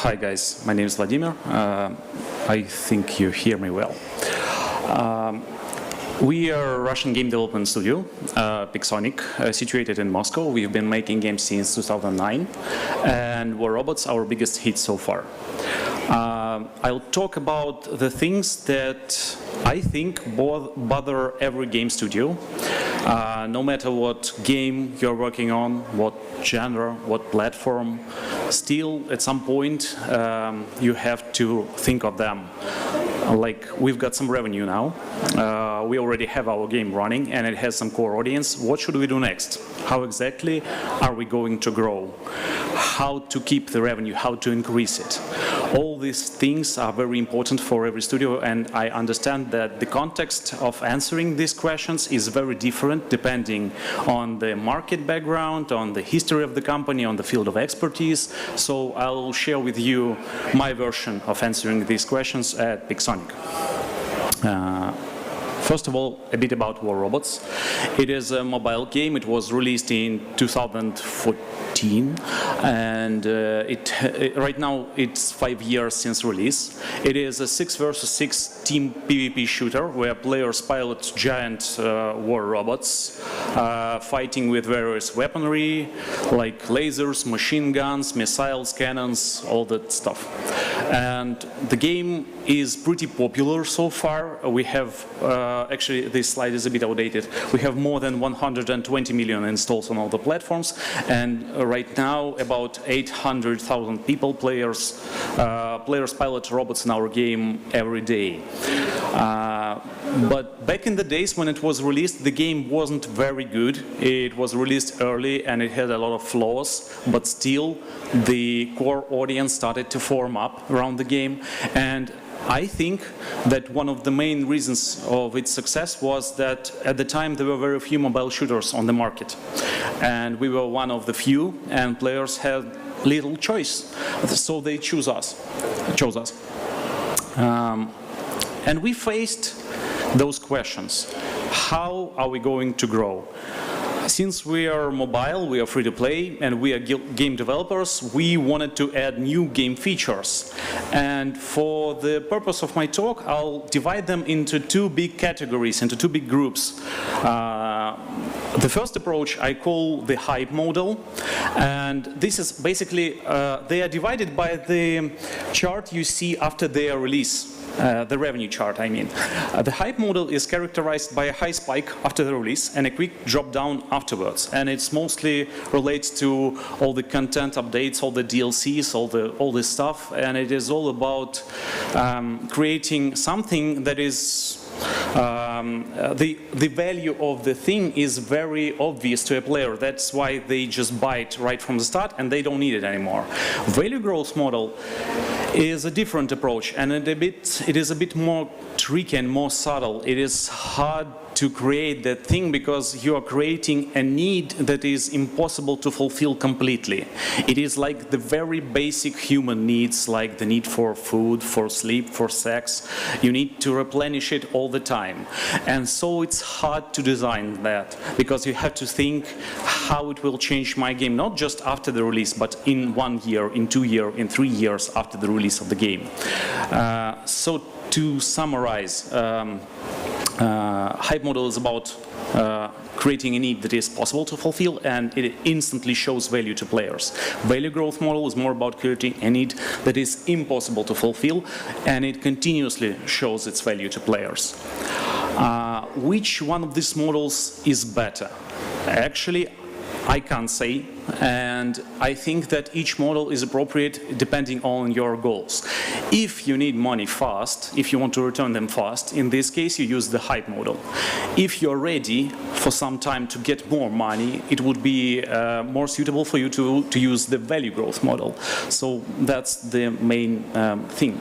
Hi guys, my name is Vladimir. I think you hear me well. We are a Russian game development studio, Pixonic, situated in Moscow. We've been making games since 2009, and DRAWBACKS our biggest hit so far. I'll talk about the things that I think bother every game studio, no matter what game you're working on, what genre, what platform. Still, at some point, you have to think of them. Like, we've got some revenue now. We already have our game running, and it has some core audience. What should we do next? How exactly are we going to grow? How to keep the revenue? How to increase it? All these things are very important for every studio, and I understand that the context of answering these questions is very different depending on the market background, on the history of the company, on the field of expertise. So I'll share with you my version of answering these questions at Pixonic. First of all, a bit about DRAWBACKS. It is a mobile game. It was released in 2014, and right now it's 5 years since release. It is a 6 versus 6 team PvP shooter where players pilot giant war robots, fighting with various weaponry like lasers, machine guns, missiles, cannons, all that stuff. And the game is pretty popular so far. We have, actually this slide is a bit outdated, we have more than 120 million installs on all the platforms, and right now about 800,000 players pilot robots in our game every day. But back in the days when it was released, the game wasn't very good. It was released early and it had a lot of flaws, but still the core audience started to form up around the game. And I think that one of the main reasons of its success was that at the time there were very few mobile shooters on the market. And we were one of the few, and players had little choice. So they chose us. And we faced those questions. How are we going to grow? Since we are mobile, we are free to play, and we are game developers, we wanted to add new game features. And for the purpose of my talk, I'll divide them into two big categories, into two big groups. The first approach I call the hype model, and this is basically, they are divided by the chart you see after their release. The revenue chart, I mean. The hype model is characterized by a high spike after the release and a quick drop down afterwards. And it's mostly relates to all the content updates, all the DLCs, all this stuff. And it is all about creating something that is the value of the thing is very obvious to a player. That's why they just buy it right from the start and they don't need it anymore. Value growth model is a different approach, and it is a bit more tricky and more subtle. It is hard to create that thing because you are creating a need that is impossible to fulfill completely. It is like the very basic human needs, like the need for food, for sleep, for sex. You need to replenish it all the time. And so it's hard to design that because you have to think how it will change my game, not just after the release, but in 1 year, in 2 years, in 3 years after the release of the game. So to summarize, hype model is about creating a need that is possible to fulfill, and it instantly shows value to players. Value growth model is more about creating a need that is impossible to fulfill, and it continuously shows its value to players. Which one of these models is better? Actually, I can't say, and I think that each model is appropriate depending on your goals. If you need money fast, if you want to return them fast, in this case you use the hype model. If you're ready for some time to get more money, it would be more suitable for you to use the value growth model. So that's the main thing.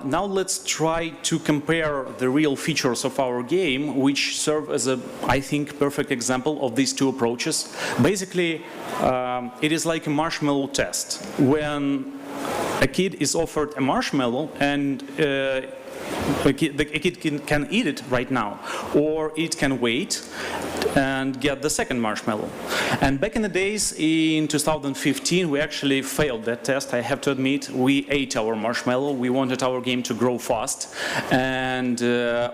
Now let's try to compare the real features of our game, which serve as a, I think, perfect example of these two approaches. Basically, it is like a marshmallow test. When a kid is offered a marshmallow and a kid can eat it right now, or it can wait and get the second marshmallow. And back in the days, in 2015, we actually failed that test. I have to admit, we ate our marshmallow. We wanted our game to grow fast, and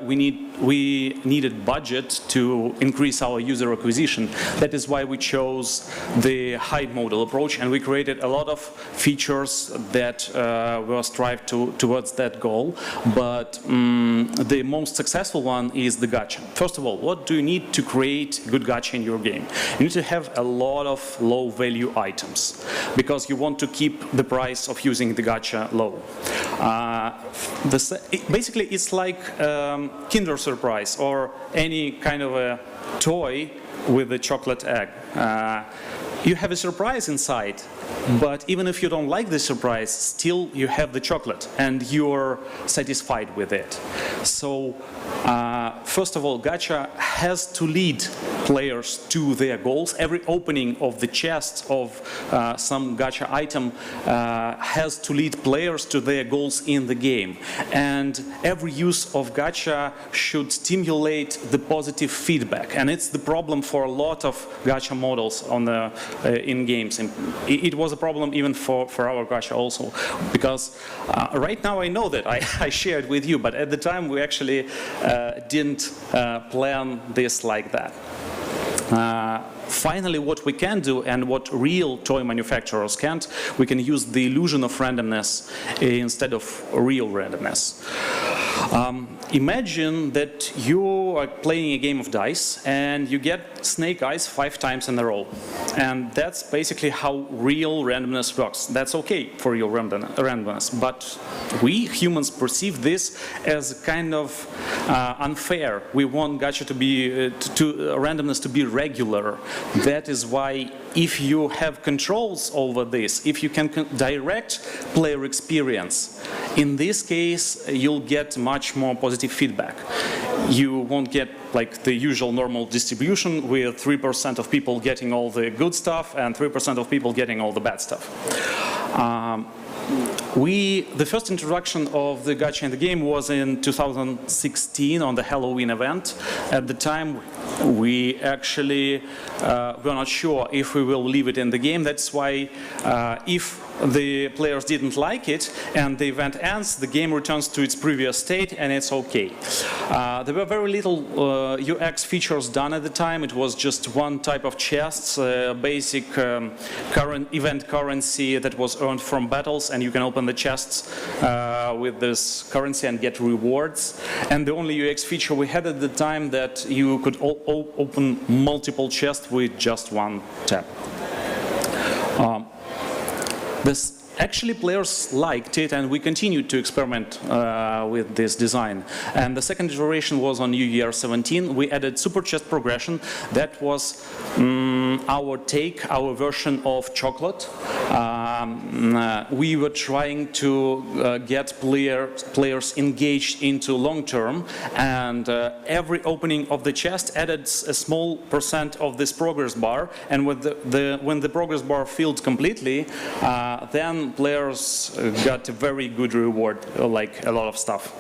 we needed budget to increase our user acquisition. That is why we chose the hide model approach, and we created a lot of features that were strived towards that goal. But the most successful one is the gacha. First of all, what do you need to create good gacha in your game? You need to have a lot of low-value items, because you want to keep the price of using the gacha low. Basically, it's like Kinder Surprise or any kind of a toy with a chocolate egg. You have a surprise inside, but even if you don't like the surprise, still you have the chocolate and you're satisfied with it. So first of all, gacha has to lead players to their goals. Every opening of the chest of some gacha item has to lead players to their goals in the game. And every use of gacha should stimulate the positive feedback. And it's the problem for a lot of gacha models in games. And it was a problem even for our gacha also, because right now I know that I shared with you, but at the time we actually didn't plan this like that. Finally, what we can do, and what real toy manufacturers can't, we can use the illusion of randomness instead of real randomness. Imagine that you are playing a game of dice and you get snake eyes 5 times in a row. And that's basically how real randomness works. That's okay for real randomness. But we humans perceive this as kind of unfair. We want gacha to be, randomness to be regular. That is why if you have controls over this, if you can direct player experience, in this case you'll get much more positive feedback. You won't get like the usual normal distribution with 3% of people getting all the good stuff and 3% of people getting all the bad stuff. The first introduction of the gacha in the game was in 2016 on the Halloween event. At the time, we actually were not sure if we will leave it in the game. That's why if the players didn't like it and the event ends, the game returns to its previous state and it's okay. There were very little UX features done at the time. It was just one type of chests, basic current event currency that was earned from battles, and you can open the chests with this currency and get rewards. And the only UX feature we had at the time that you could open multiple chests with just one tap. Actually, players liked it, and we continued to experiment with this design. And the second iteration was on New Year 17. We added super chest progression. That was our version of chocolate. We were trying to get players engaged into long term, and every opening of the chest added a small percent of this progress bar. And when the progress bar filled completely, then players got a very good reward, like a lot of stuff.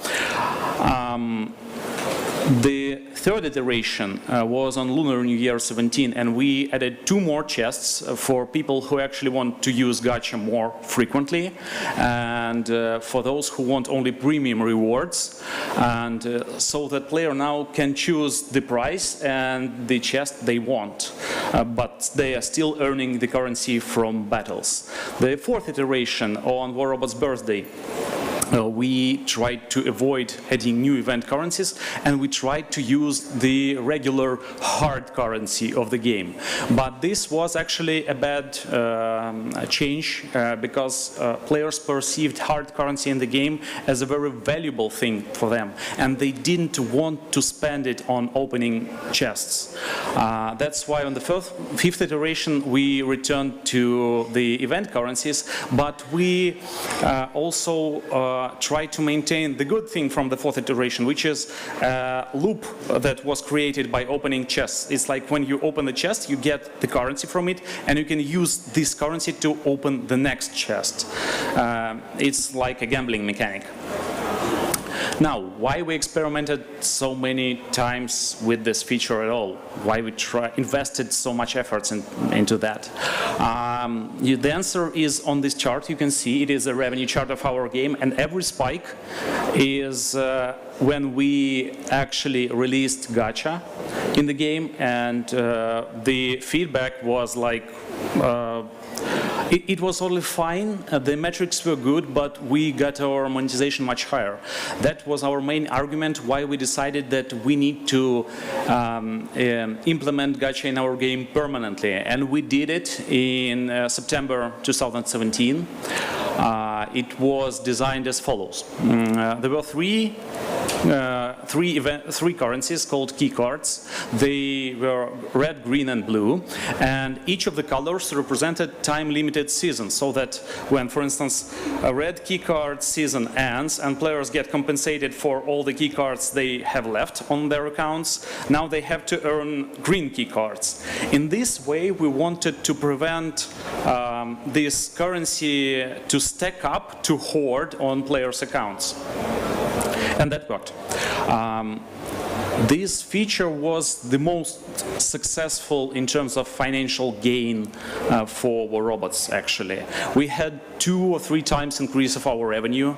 The third iteration was on Lunar New Year 17, and we added 2 more chests for people who actually want to use gacha more frequently, and for those who want only premium rewards, and so that player now can choose the price and the chest they want, but they are still earning the currency from battles. The fourth iteration on War Robot's birthday, we tried to avoid adding new event currencies, and we tried to use the regular hard currency of the game. But this was actually a bad change because players perceived hard currency in the game as a very valuable thing for them, and they didn't want to spend it on opening chests. That's why on the fifth iteration we returned to the event currencies, but we also try to maintain the good thing from the fourth iteration, which is a loop that was created by opening chests. It's like when you open the chest, you get the currency from it, and you can use this currency to open the next chest. It's like a gambling mechanic. Now, why we experimented so many times with this feature at all? Why we invested so much efforts into that? The answer is on this chart. You can see it is a revenue chart of our game, and every spike is when we actually released Gacha in the game, and the feedback was like it was totally fine, the metrics were good, but we got our monetization much higher. That was our main argument why we decided that we need to implement Gacha in our game permanently, and we did it in September 2017. It was designed as follows. There were three currencies called key cards. They were red, green, and blue, and each of the colors represented time-limited seasons, so that when, for instance, a red key card season ends and players get compensated for all the key cards they have left on their accounts, now they have to earn green key cards. In this way, we wanted to prevent this currency to stack up, to hoard on players' accounts. And that worked. This feature was the most successful in terms of financial gain for DRAWBACKS, actually. We had 2 or 3 times increase of our revenue,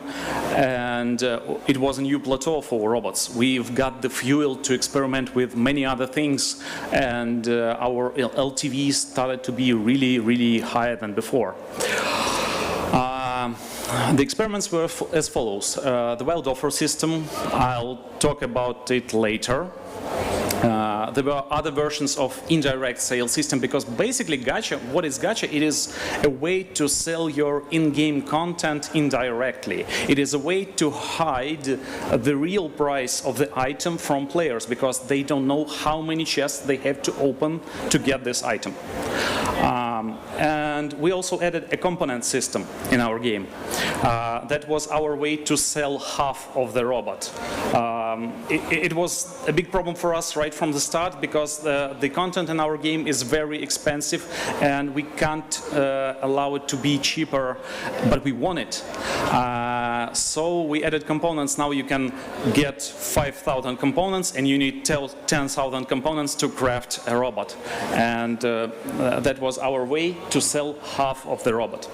and it was a new plateau for DRAWBACKS. We've got the fuel to experiment with many other things, and our LTV started to be really, really higher than before. The experiments were as follows. The wild offer system, I'll talk about it later. There were other versions of indirect sales system, because basically Gacha, what is Gacha? It is a way to sell your in-game content indirectly. It is a way to hide the real price of the item from players, because they don't know how many chests they have to open to get this item. And we also added a component system in our game. That was our way to sell half of the robot. It was a big problem for us right from the start, because the content in our game is very expensive and we can't allow it to be cheaper, but we want it. So we added components. Now you can get 5,000 components and you need 10,000 components to craft a robot. And that was our way to sell half of the robot.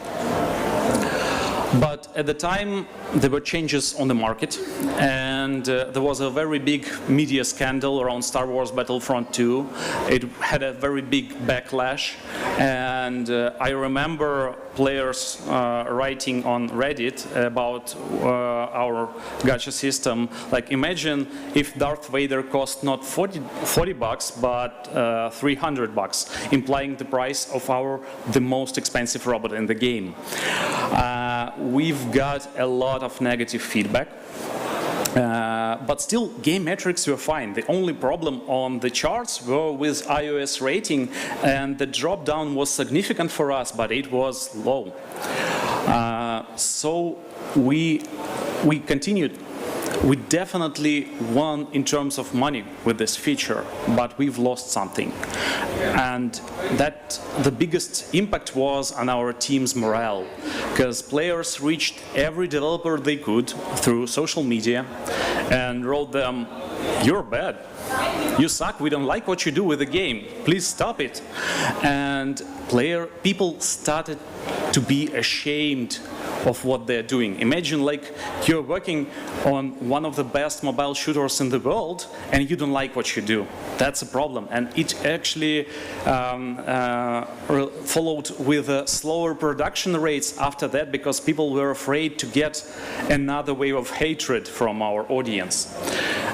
But at the time, there were changes on the market, and there was a very big media scandal around Star Wars Battlefront 2. It had a very big backlash, and I remember players writing on Reddit about our gacha system. Like, imagine if Darth Vader cost not 40 bucks, but $300, implying the price of the most expensive robot in the game. We've got a lot of negative feedback. But still, game metrics were fine. The only problem on the charts were with iOS rating, and the drop down was significant for us, but it was low. So we continued. We definitely won in terms of money with this feature, but we've lost something. And that the biggest impact was on our team's morale, because players reached every developer they could through social media and wrote them, "You're bad. You suck. We don't like what you do with the game. Please stop it." And people started to be ashamed of what they're doing. Imagine, like, you're working on one of the best mobile shooters in the world and you don't like what you do. That's a problem. And it actually followed with slower production rates after that, because people were afraid to get another wave of hatred from our audience.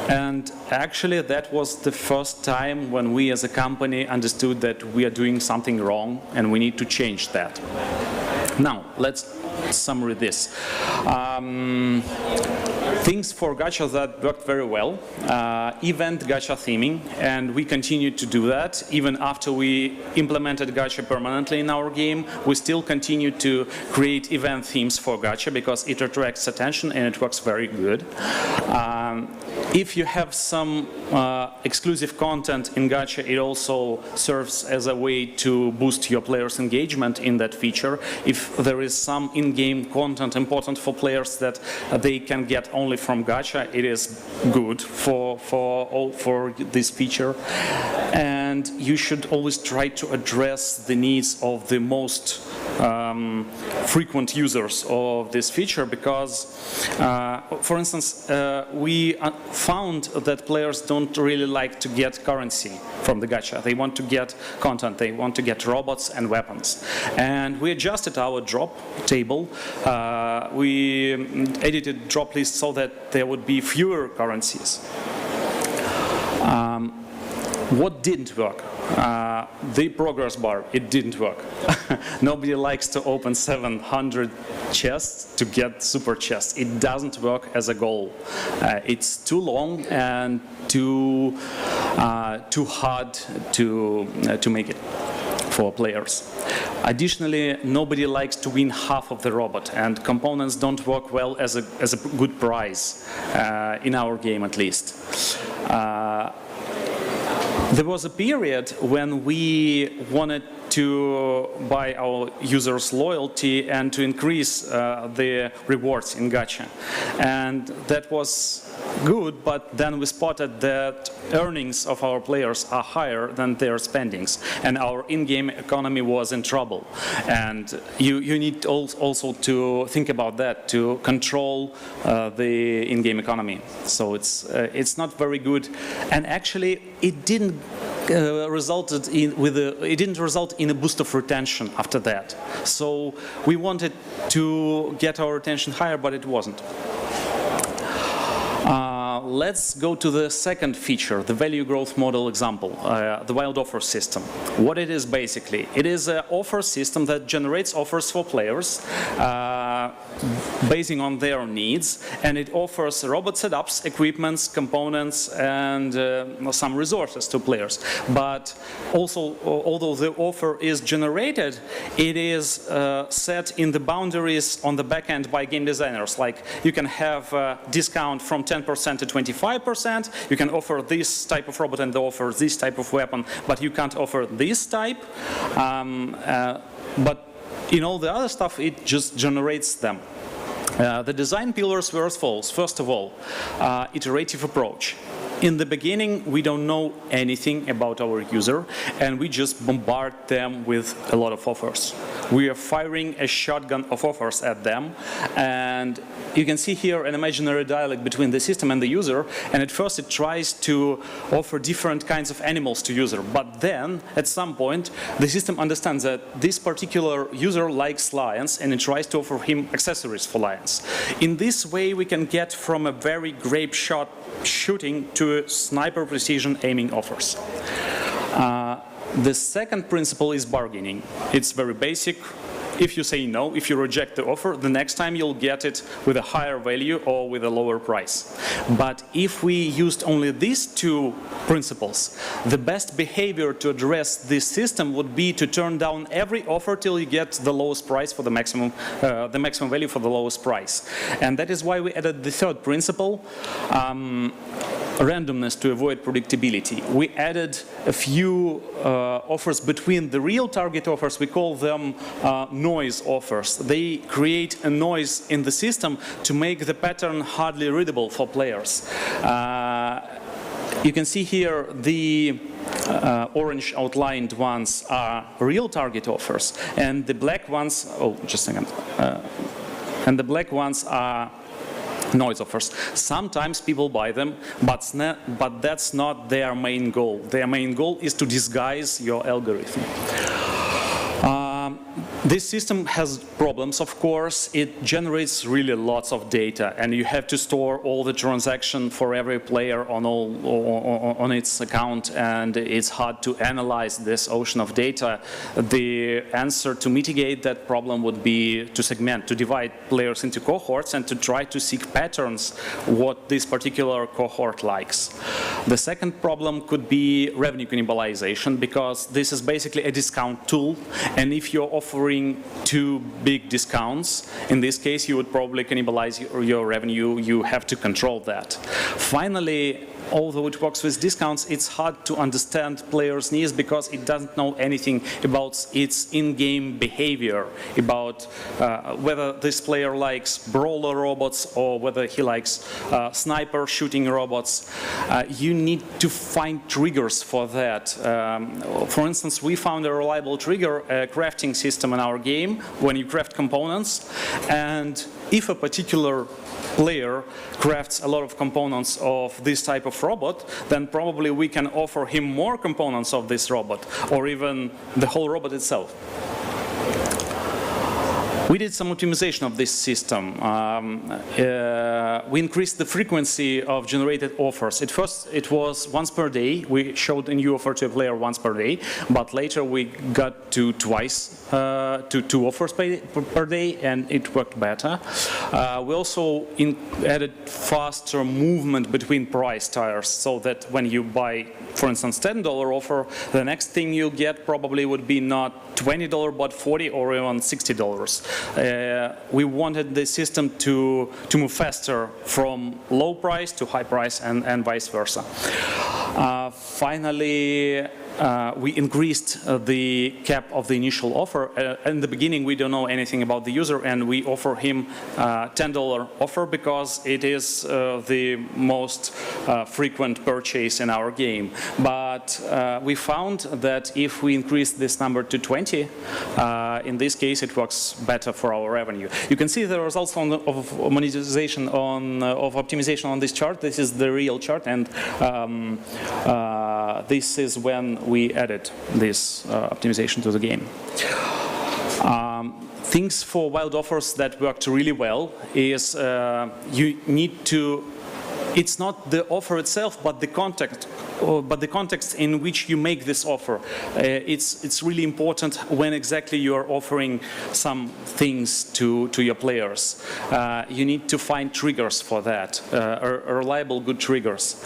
And actually, that was the first time when we as a company understood that we are doing something wrong and we need to change that. Now, let's summary this. Things for Gacha that worked very well. Event Gacha theming, and we continued to do that. Even after we implemented Gacha permanently in our game, we still continue to create event themes for Gacha, because it attracts attention and it works very good. If you have some exclusive content in Gacha, it also serves as a way to boost your players' engagement in that feature. If there is some in-game content important for players that they can get only only from Gacha, it is good for this feature. And you should always try to address the needs of the most frequent users of this feature, because, for instance, we found that players don't really like to get currency from the gacha. They want to get content, they want to get robots and weapons. And we adjusted our drop table. We edited drop lists so that there would be fewer currencies. What didn't work? The progress bar, it didn't work. Nobody likes to open 700 chests to get super chests. It doesn't work as a goal. It's too long and too hard to make it for players. Additionally, nobody likes to win half of the robot, and components don't work well as a good prize, in our game at least. There was a period when we wanted to buy our users' loyalty and to increase the rewards in Gacha. And that was good, but then we spotted that earnings of our players are higher than their spendings, and our in-game economy was in trouble. And you need also to think about that, to control the in-game economy. So it's not very good, and actually it didn't result in a boost of retention after that. So we wanted to get our retention higher, but it wasn't. Let's go to the second feature, the value growth model example, the wild offer system. What it is basically, it is an offer system that generates offers for players basing on their needs, and it offers robot setups, equipments, components, and some resources to players. But also, although the offer is generated, it is set in the boundaries on the back end by game designers. Like, you can have a discount from 10% to 25%, you can offer this type of robot and offer this type of weapon, but you can't offer this type. But in all the other stuff, it just generates them. The design pillars were as follows. First of all, iterative approach. In the beginning, we don't know anything about our user, and we just bombard them with a lot of offers. We are firing a shotgun of offers at them, and you can see here an imaginary dialogue between the system and the user, and at first it tries to offer different kinds of animals to user, but then at some point the system understands that this particular user likes lions, and it tries to offer him accessories for lions. In this way, we can get from a very grape shot shooting to sniper precision aiming offers. The second principle is bargaining. It's very basic. If you say no, if you reject the offer, the next time you'll get it with a higher value or with a lower price. But if we used only these two principles, the best behavior to address this system would be to turn down every offer till you get the lowest price for the maximum value for the lowest price. And that is why we added the third principle, randomness to avoid predictability. We added a few offers between the real target offers. We call them noise offers. They create a noise in the system to make the pattern hardly readable for players. You can see here the orange outlined ones are real target offers, and the black ones, and the black ones are noise offers. Sometimes people buy them, but that's not their main goal. Their main goal is to disguise your algorithm. This system has problems, of course. It generates really lots of data, and you have to store all the transactions for every player on its account, and it's hard to analyze this ocean of data. The answer to mitigate that problem would be to segment, to divide players into cohorts, and to try to seek patterns what this particular cohort likes. The second problem could be revenue cannibalization, because this is basically a discount tool, and if you're offering offering too big discounts. In this case, you would probably cannibalize your revenue. You have to control that. Finally, although it works with discounts, it's hard to understand players' needs because it doesn't know anything about its in-game behavior, about whether this player likes brawler robots or whether he likes sniper shooting robots. You need to find triggers for that. For instance, we found a reliable trigger, a crafting system in our game when you craft components, and if a particular player crafts a lot of components of this type of robot, then probably we can offer him more components of this robot, or even the whole robot itself. We did some optimization of this system. We increased the frequency of generated offers. At first, it was once per day. We showed a new offer to a player once per day, but later we got to twice, to 2 offers per day, and it worked better. We also added faster movement between price tiers, so that when you buy, for instance, $10 offer, the next thing you get probably would be not $20 but $40 or even $60. We wanted the system to move faster from low price to high price and vice versa. Finally, we increased the cap of the initial offer. In the beginning, we don't know anything about the user, and we offer him $10 offer because it is the most frequent purchase in our game. But we found that if we increase this number to 20, in this case, it works better for our revenue. You can see the results of monetization of optimization on this chart. This is the real chart, and this is when we added this optimization to the game. Things for wild offers that worked really well is you need to, it's not the offer itself, but the context in which you make this offer. It's really important when exactly you are offering some things to your players. You need to find triggers for that, reliable, good triggers.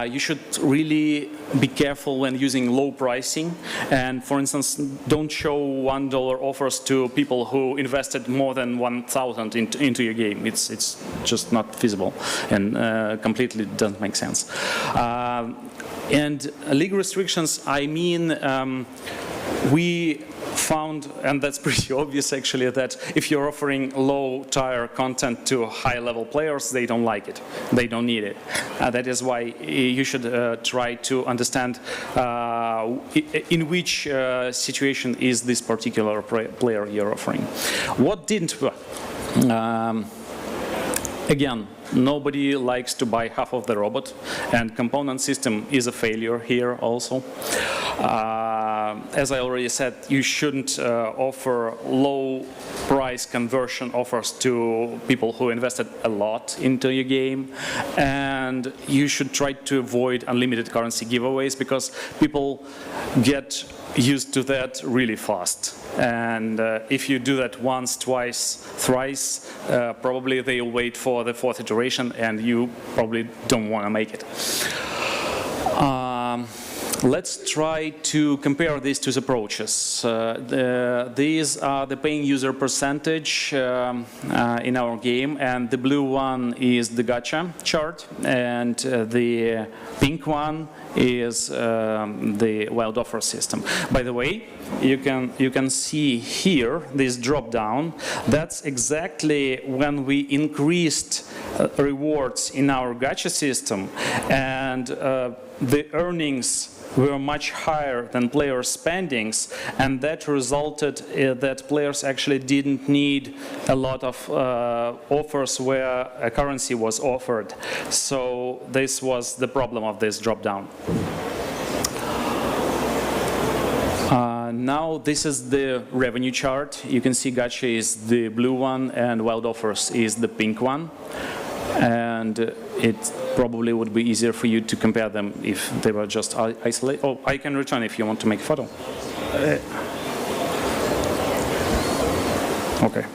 You should really be careful when using low pricing, and for instance, don't show $1 offers to people who invested more than 1,000 into your game. It's just not feasible and completely doesn't make sense. And legal restrictions, I mean, we found, and that's pretty obvious actually, that if you're offering low tier content to high level players, they don't like it, they don't need it. That is why you should try to understand in which situation is this particular player you're offering. What didn't work? Again, nobody likes to buy half of the robot, and component system is a failure here also. As I already said, you shouldn't offer low price conversion offers to people who invested a lot into your game, and you should try to avoid unlimited currency giveaways because people get used to that really fast. And if you do that once, twice, thrice, probably they'll wait for the 4th iteration, and you probably don't want to make it. Let's try to compare these two approaches. These are the paying user percentage in our game, and the blue one is the Gacha chart, and the pink one is the wild offer system. By the way, you can see here this drop down. That's exactly when we increased rewards in our Gacha system, and the earnings were much higher than player spendings, and that resulted that players actually didn't need a lot of offers where a currency was offered. So this was the problem of this drop down. Now this is the revenue chart. You can see Gacha is the blue one and wild offers is the pink one. And it probably would be easier for you to compare them if they were just isolated. Oh, I can return if you want to make a photo. Okay.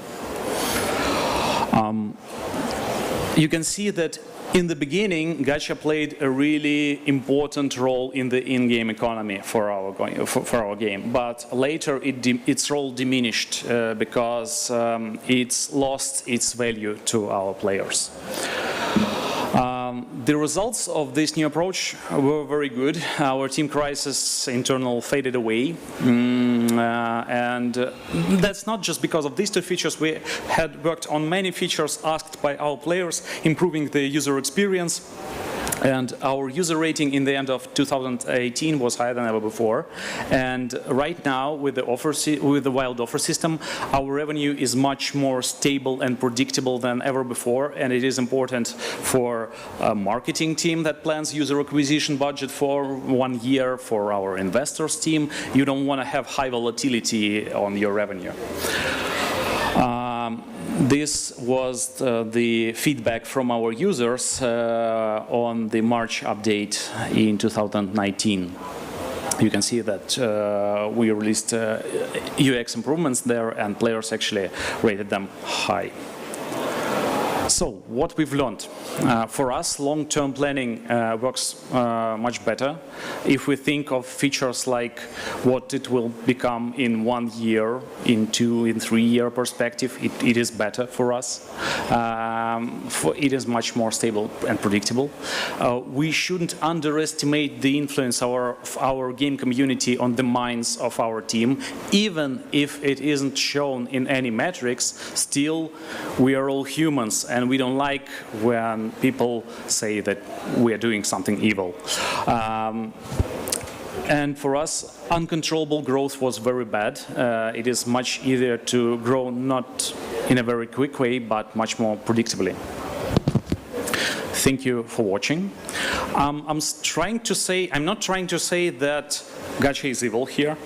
You can see that In the beginning, Gacha played a really important role in the in-game economy for our game, but later its role diminished because it's lost its value to our players. The results of this new approach were very good. Our team crisis internal faded away. And that's not just because of these two features. We had worked on many features asked by our players, improving the user experience. And our user rating in the end of 2018 was higher than ever before. And right now, with the wild offer system, our revenue is much more stable and predictable than ever before. And it is important for a marketing team that plans user acquisition budget for 1 year, for our investors team. You don't want to have high volatility on your revenue. This was the feedback from our users on the March update in 2019. You can see that we released UX improvements there, and players actually rated them high. So, what we've learned. For us, long-term planning works much better. If we think of features like what it will become in 1 year, in 2, in 3 year perspective, it is better for us. It is much more stable and predictable. We shouldn't underestimate the influence of our game community on the minds of our team. Even if it isn't shown in any metrics, still we are all humans, and we don't like when people say that we are doing something evil. And for us, uncontrollable growth was very bad. It is much easier to grow not in a very quick way, but much more predictably. Thank you for watching. I'm not trying to say that Gacha is evil here.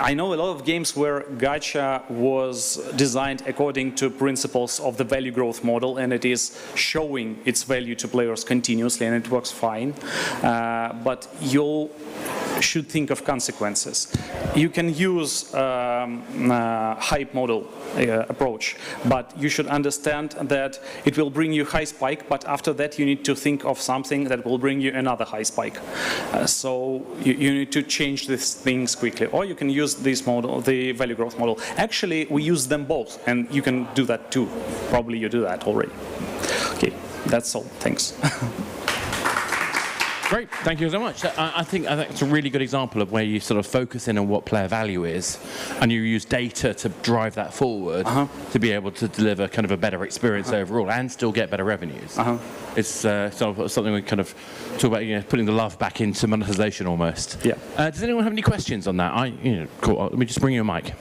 I know a lot of games where Gacha was designed according to principles of the value growth model, and it is showing its value to players continuously, and it works fine. But you should think of consequences. You can use hype model approach, but you should understand that it will bring you high spike, but after that you need to think of something that will bring you another high spike. So you need to change these things quickly, or you can use this model, the value growth model. Actually, we use them both, and you can do that too. Probably you do that already. Okay, that's all. Thanks. Great, thank you so much. I think it's a really good example of where you sort of focus in on what player value is, and you use data to drive that forward to be able to deliver kind of a better experience overall and still get better revenues. It's sort of something we kind of talk about, putting the love back into monetization almost. Yeah. Does anyone have any questions on that? Cool. Let me just bring you a mic.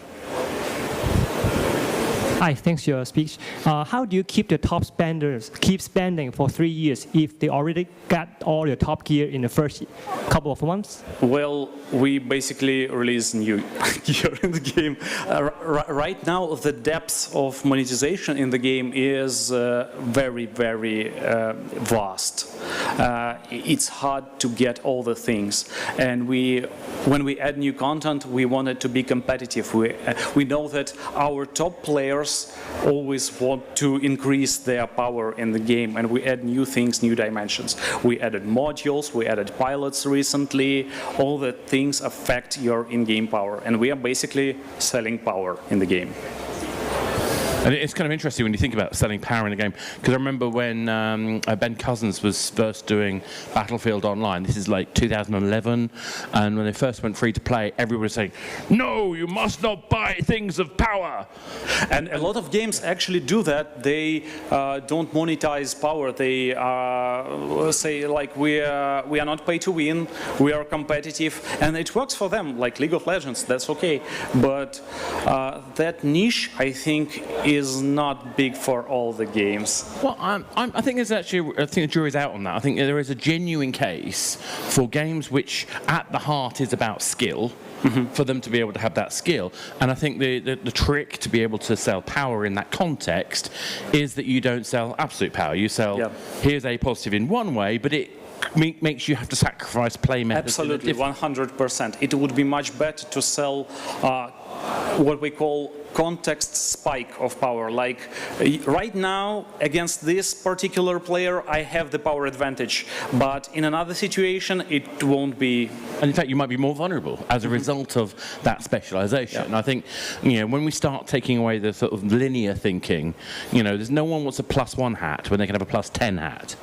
Hi, thanks for your speech. How do you keep the top spenders keep spending for 3 years if they already got all your top gear in the first couple of months? Well, we basically release new gear in the game. Right now, the depth of monetization in the game is very, very vast. It's hard to get all the things, and when we add new content, we want it to be competitive. We know that our top players always want to increase their power in the game, and we add new things, new dimensions. We added modules, we added pilots recently. All the things affect your in-game power, and we are basically selling power in the game. And it's kind of interesting when you think about selling power in a game, because I remember when Ben Cousins was first doing Battlefield Online, this is like 2011, and when they first went free to play, everyone was saying, no, you must not buy things of power. And a lot of games actually do that. They don't monetize power. They say, like, we are not pay to win, we are competitive, and it works for them, like League of Legends, that's okay. But that niche, I think, is not big for all the games. Well, I think there's actually, I think the jury's out on that. I think there is a genuine case for games which, at the heart, is about skill, for them to be able to have that skill. And I think the trick to be able to sell power in that context is that you don't sell absolute power. You sell, here's a positive in one way, but it makes you have to sacrifice play methods. Absolutely, 100%. It would be much better to sell what we call context spike of power. Like right now, against this particular player, I have the power advantage, but in another situation, it won't be. And in fact, you might be more vulnerable as a result of that specialization. And I think, when we start taking away the sort of linear thinking, there's no one wants a +1 hat when they can have a +10 hat.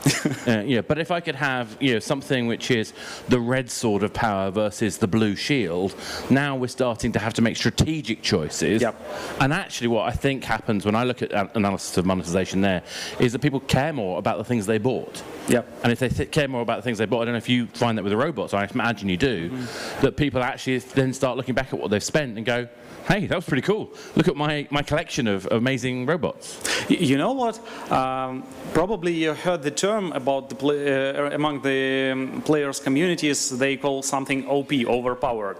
But if I could have, something which is the red sword of power versus the blue shield, now we're starting to have to make strategic choices. Yep. And actually, what I think happens when I look at analysis of monetization there is that people care more about the things they bought. Yep. And if they care more about the things they bought, I don't know if you find that with the robots, I imagine you do, that people actually then start looking back at what they've spent and go, hey, that was pretty cool. Look at my collection of amazing robots. You know what? Probably you heard the term about among the players' communities, they call something OP, overpowered.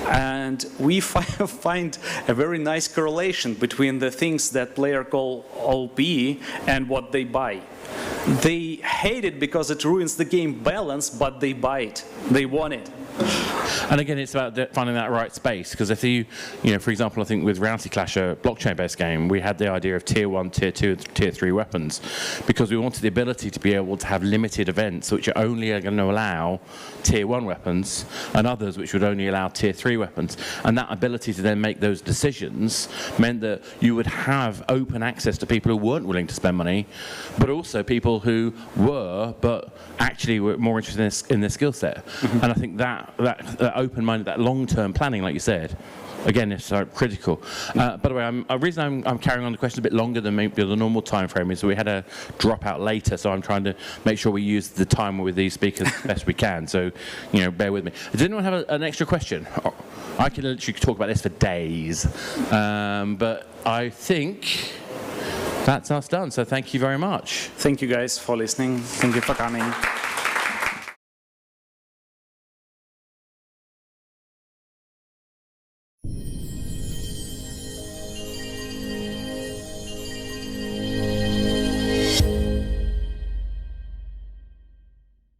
And we find a very nice correlation between the things that players call OP and what they buy. They hate it because it ruins the game balance, but they buy it. They want it. And again, it's about finding that right space, because if for example, I think with Reality Clash, a blockchain-based game, we had the idea of tier 1, tier 2, tier 3 weapons, because we wanted the ability to be able to have limited events which are only going to allow tier 1 weapons, and others which would only allow tier 3 weapons. And that ability to then make those decisions meant that you would have open access to people who weren't willing to spend money, but also people who were, but actually were more interested in their skill set. And I think that open-minded, that long-term planning, like you said, again, is critical. By the way, the reason I'm carrying on the question a bit longer than maybe the normal time frame is we had a dropout later, so I'm trying to make sure we use the time with these speakers as best we can. So, bear with me. Does anyone have an extra question? I could literally talk about this for days, but I think that's us done. So thank you very much. Thank you guys for listening. Thank you for coming.